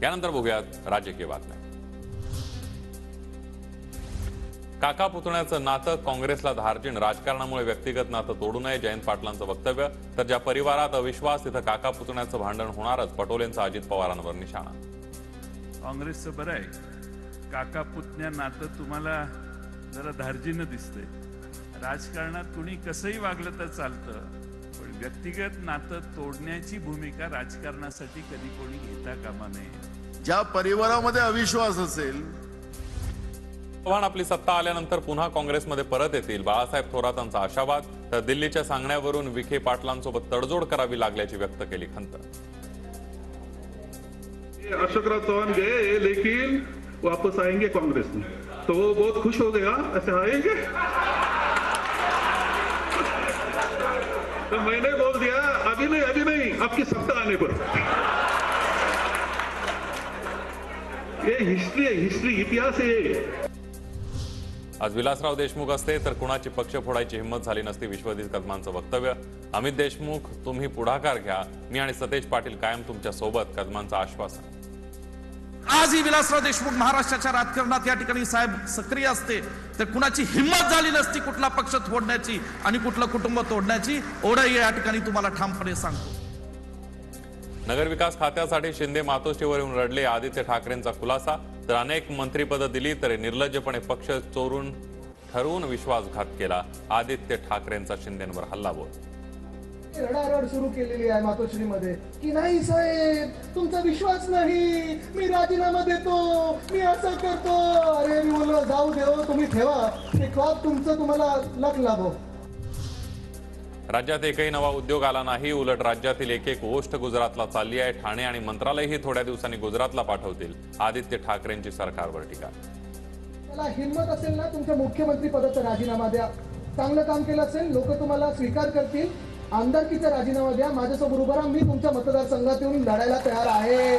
यानंतर बघूयात राजकीय बातम्या। काका पुतण्याचं नातं काँग्रेसला धार्जिण, राजकारणामुळे व्यक्तिगत नातं तोडू नये, जयंत पाटलांचं वक्तव्य। तर ज्या परिवारात अविश्वास तिथं काका पुतण्याचं भांडण होणारच, पटोलेंचा अजित पवारांवर निशाणा। काँग्रेसचं बरं आहे, काका पुतण्या नातं तुम्हाला जरा धार्जिण्य दिसते। राजकारणात कुणी कसंही वागलं तर चालतं, पण व्यक्तिगत नातं तोडण्याची भूमिका राजकारणासाठी कधी कोणी घेता कामा नये। ज्या परिवारामध्ये अविश्वास असेल, चव्हाण आपली सत्ता आल्यानंतर पुन्हा काँग्रेसमध्ये परत येतील, बाळासाहेब थोरातांचा आशावाद। तर दिल्लीच्या सांगण्यावरून विखे पाटलांसोबत तडजोड करावी लागल्याची व्यक्त केली खंत। अशोकराव चौहान गए लेकिन वापस आएंगे कांग्रेस में, तो वो बहुत खुश हो गया, ऐसे आएंगे। तो मैंने बोल दिया अभी नहीं आपकी सत्ता आने पर। ये हिस्ट्री है, हिस्ट्री इतिहास है। आज विलासराव देशमुख असते तर कुणाची पक्ष फोडायची हिंमत झाली नसती, विश्वजित कदमांचं वक्तव्य। अमित देशमुख, तुम्ही पुढाकार घ्या, मी आणि सतेज पाटील कायम तुमच्या सोबत, कदमांचं आश्वासन। आजही विलासराव देशमुख महाराष्ट्राच्या राजकारणात या ठिकाणी साहेब सक्रिय असते तर कुणाची हिंमत झाली नसती कुठला पक्ष तोडण्याची आणि कुठलं कुटुंब तोडण्याची, एवढंही या ठिकाणी तुम्हाला ठामपणे सांगतो। नगरविकास खात्यासाठी शिंदे मातोश्रीवर येऊन रडले, आदित्य ठाकरेंचा खुलासा। तर अनेक मंत्रिपदं दिली तरी निर्लज्जपणे पक्ष चोरून ठरवून विश्वासघात केला, आदित्य ठाकरेंचा शिंदेंवर हल्लाबोल। रडारड सुरू केलेली आहे मातोश्रीमध्ये की नाही साहेब तुमचा विश्वास नाही, मी राजीनामा देतो, मी असं करतो। अरे मी बोललो जाऊ देव, तुम्ही ठेवा ते क्लॉक तुमचं, तुम्हाला लक लाभो। राज्यात एकही नवा उद्योग आला नाही, उलट राज्यातील एक गोष्ट गुजरातला चालली आहे। ठाणे आणि मंत्रालयही थोड्या दिवसांनी गुजरातला पाठवतील, आदित्य ठाकरेंची सरकारवर टीका। त्याला हिंमत असेल ना तुमच्या मुख्यमंत्री पदाचा राजीनामा द्या, चांगलं काम केलं असेल लोक तुम्हाला स्वीकार करतील, आमदारकीचा राजीनामा द्या, माझ्यासोबत उभा राहा, मी तुमच्या मतदारसंघात येऊन लढायला तयार आहे।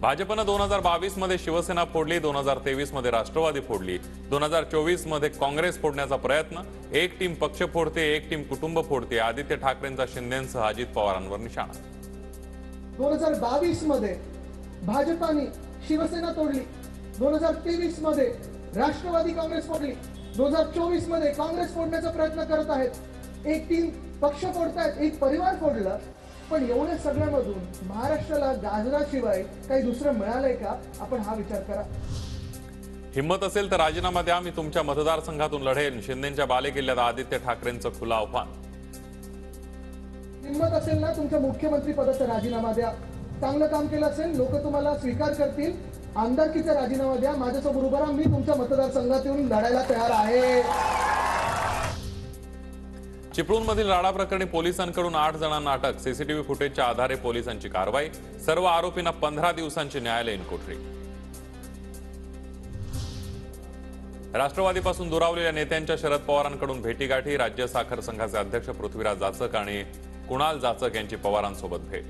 भाजपनं 2022 मध्ये शिवसेना फोडली, 2023 मध्ये राष्ट्रवादी फोडली, 2024 मध्ये काँग्रेस फोडण्याचा प्रयत्न। एक टीम पक्ष फोडते, एक टीम कुटुंब फोडते, आदित्य ठाकरेंचा शिंदेंसह अजित पवारांवर निशाणा। 2022 मध्ये भाजपाने शिवसेना तोडली, 2023 मध्ये राष्ट्रवादी काँग्रेस फोडली, 2024 मध्ये काँग्रेस फोडण्याचा प्रयत्न करत आहेत। एक टीम पक्ष फोडतायत, एक परिवार फोडला, पण एवढ्या सगळ्यामधून महाराष्ट्राला गाजराशिवाय काही दुसरं मिळालंय का? आपण हा विचार करा। हिम्मत असेल तर राजीनामा द्या, मी तुमच्या मतदारसंघातून लढेन, शिंदेंच्या बालेकिल्ल्यात आदित्य ठाकरेंचं खुलं आव्हान। हिंमत असेल ना तुमच्या मुख्यमंत्री पदाचा राजीनामा द्या, चांगलं काम केलं असेल लोक तुम्हाला स्वीकार करतील, आमदारकीचा राजीनामा द्या, माझ्यासोबत उभा राहा, मी तुमच्या मतदारसंघात येऊन लढायला तयार आहे। चिपळूणमधील राडा प्रकरणी पोलिसांकडून 8 जणांना अटक, सीसीटीव्ही फुटेजच्या आधारे पोलिसांची कारवाई। सर्व आरोपींना 15 दिवसांची न्यायालयीन कोठडी। राष्ट्रवादीपासून दुरावलेल्या नेत्यांच्या शरद पवारांकडून भेटीगाठी, राज्य साखर संघाचे अध्यक्ष पृथ्वीराज जाचक आणि कुणाल जाचक यांची पवारांसोबत भेट।